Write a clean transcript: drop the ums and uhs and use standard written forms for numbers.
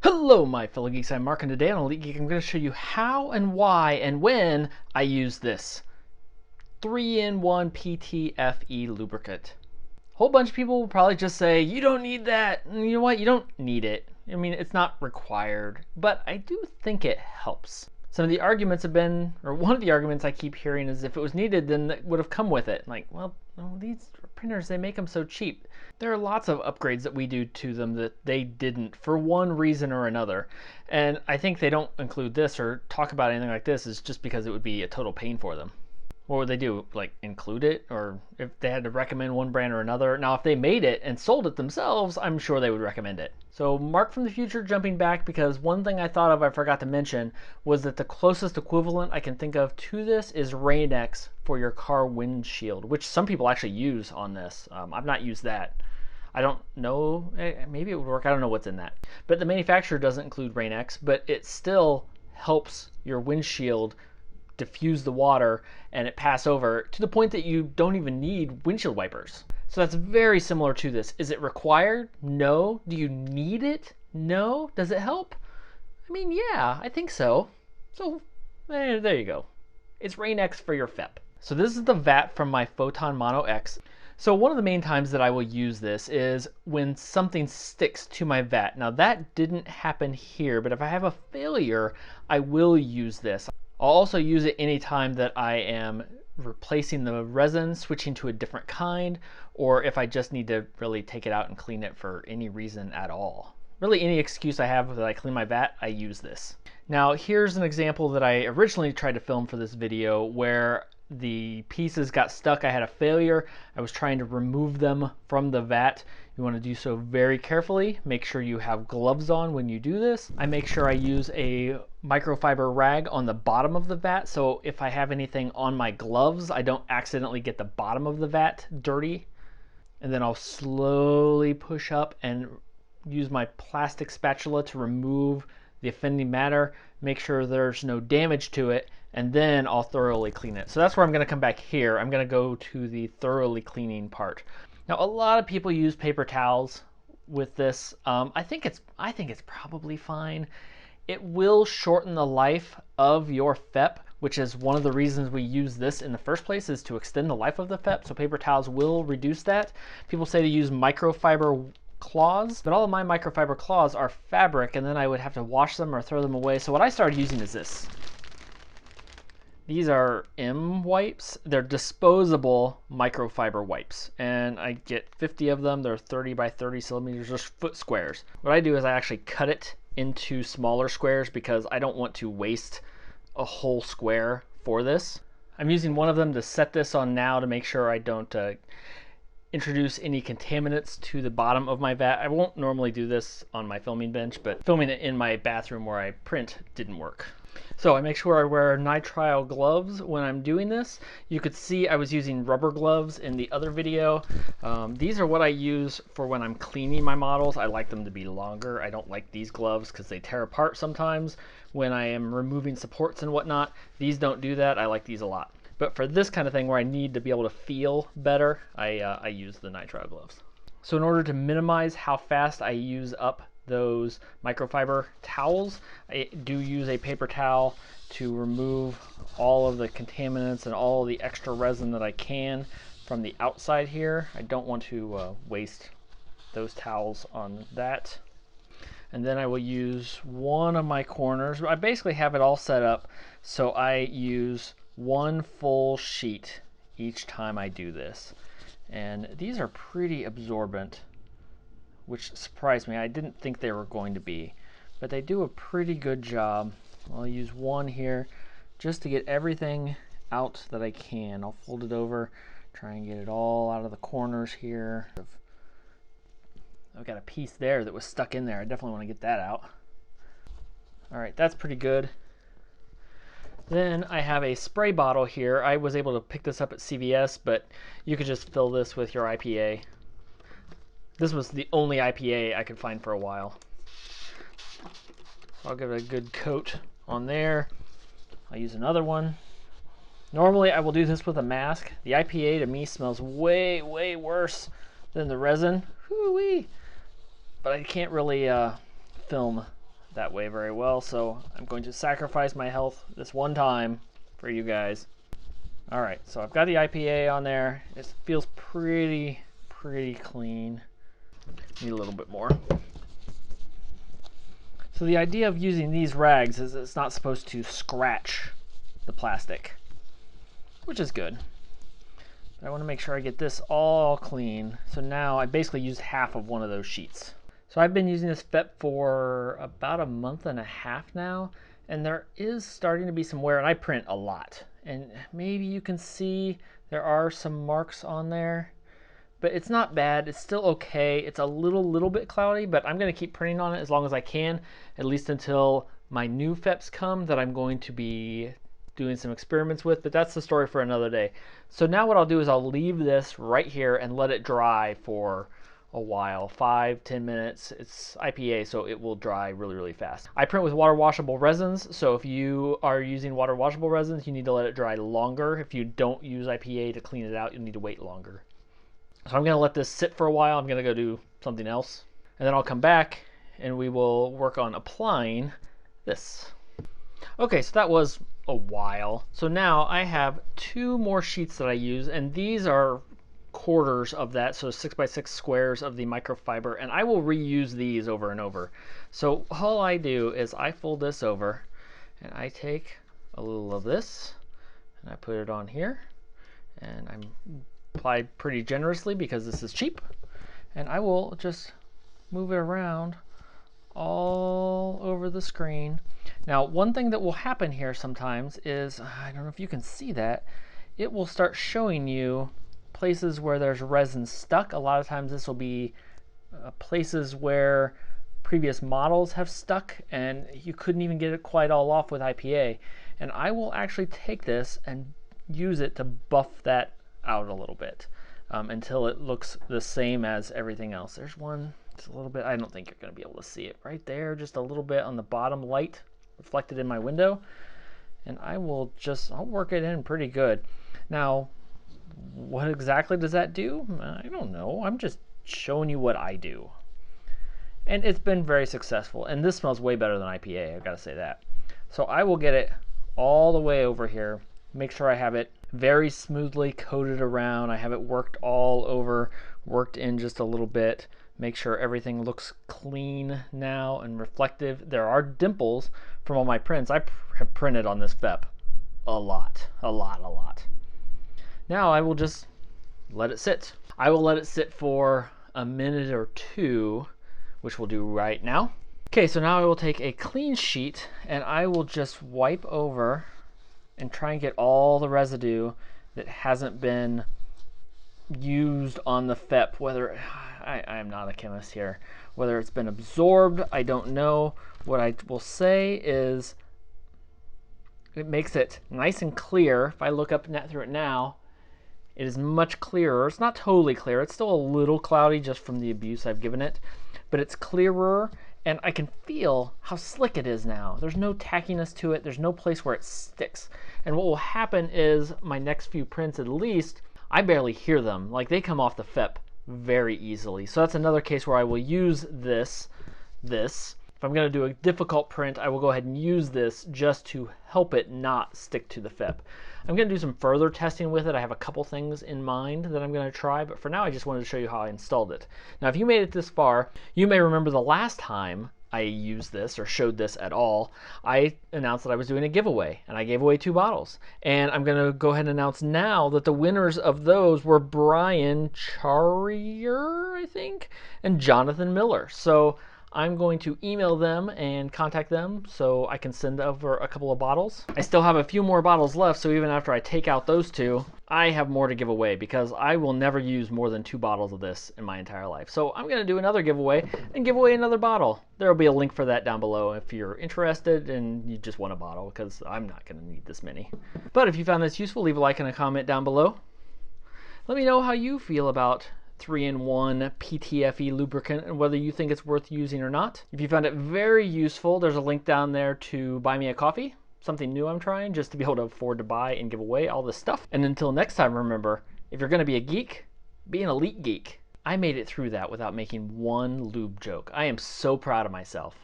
Hello my fellow geeks, I'm Mark, and today on Elite Geek I'm going to show you how and why and when I use this 3-in-1 PTFE lubricant. A whole bunch of people will probably just say, you don't need that, and you know what, you don't need it. I mean, it's not required, but I do think it helps. Some of the arguments have been, or one of the arguments I keep hearing is if it was needed, then it would have come with it. Like, well, no, these printers, they make them so cheap. There are lots of upgrades that we do to them that they didn't for one reason or another. And I think they don't include this or talk about anything like this is just because it would be a total pain for them. What would they do? Like include it? Or if they had to recommend one brand or another? Now, if they made it and sold it themselves, I'm sure they would recommend it. So Mark from the future jumping back, because one thing I thought of I forgot to mention was that the closest equivalent I can think of to this is Rain-X for your car windshield, which some people actually use on this. I've not used that. I don't know, maybe it would work. I don't know what's in that. But the manufacturer doesn't include Rain-X, but it still helps your windshield diffuse the water and it pass over to the point that you don't even need windshield wipers. So that's very similar to this. Is it required? No. Do you need it? No. Does it help? I mean, yeah, I think so. So there you go. It's Rain-X for your FEP. So this is the vat from my Photon Mono X. So one of the main times that I will use this is when something sticks to my vat. Now that didn't happen here, but if I have a failure, I will use this. I'll also use it anytime that I am replacing the resin, switching to a different kind, or if I just need to really take it out and clean it for any reason at all. Really any excuse I have that I clean my vat, I use this. Now here's an example that I originally tried to film for this video where the pieces got stuck. I had a failure. I was trying to remove them from the vat. You want to do so very carefully. Make sure you have gloves on when you do this. I make sure I use a microfiber rag on the bottom of the vat, so if I have anything on my gloves, I don't accidentally get the bottom of the vat dirty. And then I'll slowly push up and use my plastic spatula to remove the offending matter, make sure there's no damage to it, and then I'll thoroughly clean it. So that's where I'm going to come back here. I'm going to go to the thoroughly cleaning part. Now, a lot of people use paper towels with this. I think it's probably fine. It will shorten the life of your FEP, which is one of the reasons we use this in the first place, is to extend the life of the FEP. So paper towels will reduce that. People say to use microfiber cloths, but all of my microfiber cloths are fabric, and then I would have to wash them or throw them away. So what I started using is this. These are M wipes. They're disposable microfiber wipes, and I get 50 of them. They're 30 by 30 centimeters, just foot squares. What I do is I actually cut it into smaller squares because I don't want to waste a whole square for this. I'm using one of them to set this on now to make sure I don't introduce any contaminants to the bottom of my vat. I won't normally do this on my filming bench, but filming it in my bathroom where I print didn't work. So I make sure I wear nitrile gloves when I'm doing this. You could see I was using rubber gloves in the other video. These are what I use for when I'm cleaning my models. I like them to be longer. I don't like these gloves because they tear apart sometimes when I am removing supports and whatnot. These don't do that. I like these a lot. But for this kind of thing where I need to be able to feel better, I use the nitrile gloves. So in order to minimize how fast I use up those microfiber towels, I do use a paper towel to remove all of the contaminants and all of the extra resin that I can from the outside here. I don't want to waste those towels on that. And then I will use one of my corners. I basically have it all set up so I use one full sheet each time I do this. And these are pretty absorbent, which surprised me. I didn't think they were going to be, but they do a pretty good job. I'll use one here just to get everything out that I can. I'll fold it over, try and get it all out of the corners here. I've got a piece there that was stuck in there. I definitely want to get that out. All right, that's pretty good. Then I have a spray bottle here. I was able to pick this up at CVS, but you could just fill this with your IPA. This was the only IPA I could find for a while. I'll give it a good coat on there. I'll use another one. Normally I will do this with a mask. The IPA to me smells way, way worse than the resin. Whoo-wee. But I can't really film that way very well, so I'm going to sacrifice my health this one time for you guys. All right, so I've got the IPA on there. It feels pretty clean. Need a little bit more. So the idea of using these rags is it's not supposed to scratch the plastic, which is good. But I want to make sure I get this all clean. So now I basically used half of one of those sheets. So I've been using this FEP for about a month and a half now, and there is starting to be some wear, and I print a lot. And maybe you can see there are some marks on there, but it's not bad. It's still okay. It's a little bit cloudy, but I'm going to keep printing on it as long as I can, at least until my new FEPs come that I'm going to be doing some experiments with, but that's the story for another day. So now what I'll do is I'll leave this right here and let it dry for a while, 5-10 minutes. It's IPA, so it will dry really fast. I print with water washable resins, so if you are using water washable resins, you need to let it dry longer. If you don't use IPA to clean it out, you'll need to wait longer. So I'm going to let this sit for a while. I'm going to go do something else, and then I'll come back and we will work on applying this. Okay, so that was a while. So now I have 2 more sheets that I use, and these are quarters of that, so 6x6 squares of the microfiber, and I will reuse these over and over. So all I do is I fold this over and I take a little of this and I put it on here, and I'm applied pretty generously because this is cheap, and I will just move it around all over the screen. Now, one thing that will happen here sometimes is, I don't know if you can see that, it will start showing you places where there's resin stuck. A lot of times this will be places where previous models have stuck and you couldn't even get it quite all off with IPA. And I will actually take this and use it to buff that out a little bit until it looks the same as everything else. There's one, it's a little bit, I don't think you're going to be able to see it right there, just a little bit on the bottom light reflected in my window. And I'll work it in pretty good. Now, what exactly does that do? I don't know. I'm just showing you what I do. And it's been very successful. And this smells way better than IPA, I've got to say that. So I will get it all the way over here, make sure I have it very smoothly coated around. I have it worked all over, worked in just a little bit. Make sure everything looks clean now and reflective. There are dimples from all my prints. I have printed on this FEP a lot. Now I will just let it sit. I will let it sit for a minute or 2, which we'll do right now. Okay, so now I will take a clean sheet and I will just wipe over and try and get all the residue that hasn't been used on the FEP, whether, I am not a chemist here, whether it's been absorbed, I don't know. What I will say is it makes it nice and clear. If I look up through it now, it is much clearer. It's not totally clear. It's still a little cloudy just from the abuse I've given it, but it's clearer, and I can feel how slick it is now. There's no tackiness to it. There's no place where it sticks. And what will happen is my next few prints, at least, I barely hear them. Like, they come off the FEP very easily. So that's another case where I will use this. If I'm going to do a difficult print, I will go ahead and use this just to help it not stick to the FEP. I'm going to do some further testing with it. I have a couple things in mind that I'm going to try, but for now I just wanted to show you how I installed it. Now, if you made it this far, you may remember the last time I used this or showed this at all, I announced that I was doing a giveaway, and I gave away 2 bottles. And I'm going to go ahead and announce now that the winners of those were Brian Charrier, I think, and Jonathan Miller. So I'm going to email them and contact them so I can send over a couple of bottles. I still have a few more bottles left, so even after I take out those 2, I have more to give away because I will never use more than 2 bottles of this in my entire life. So I'm going to do another giveaway and give away another bottle. There will be a link for that down below if you're interested and you just want a bottle, because I'm not going to need this many. But if you found this useful, leave a like and a comment down below. Let me know how you feel about 3-in-1 PTFE lubricant and whether you think it's worth using or not. If you found it very useful, there's a link down there to buy me a coffee, something new I'm trying, just to be able to afford to buy and give away all this stuff. And until next time, remember, if you're going to be a geek, be an elite geek. I made it through that without making one lube joke. I am so proud of myself.